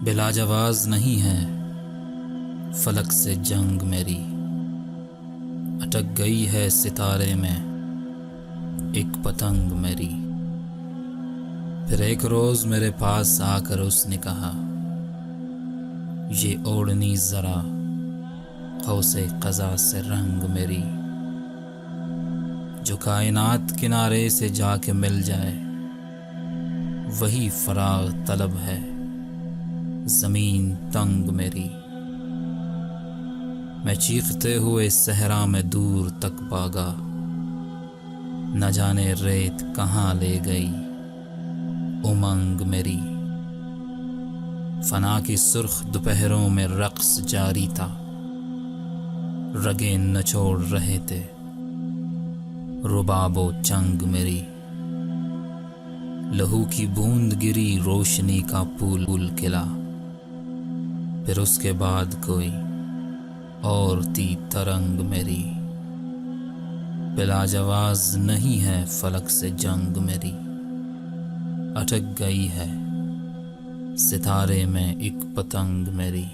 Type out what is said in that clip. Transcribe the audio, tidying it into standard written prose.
بلاجواز نہیں ہے فلک سے جنگ میری، اٹک گئی ہے ستارے میں ایک پتنگ میری۔ پھر ایک روز میرے پاس آ کر اس نے کہا، یہ اوڑھنی ذرا قوس قزح سے رنگ میری، جو کائنات کنارے سے جا کے مل جائے وہی فراغ طلب ہے زمین تنگ میری۔ میں چیختے ہوئے صحرا میں دور تک بھاگا، نہ جانے ریت کہاں لے گئی امنگ میری۔ فنا کی سرخ دوپہروں میں رقص جاری تھا، رگیں نچوڑ رہے تھے رباب و چنگ میری۔ لہو کی بوند گری روشنی کا پھول کھلا، پھر اس کے بعد کوئی اور تھی ترنگ میری۔ بلاجواز نہیں ہے فلک سے جنگ میری، اٹک گئی ہے ستارے میں ایک پتنگ میری۔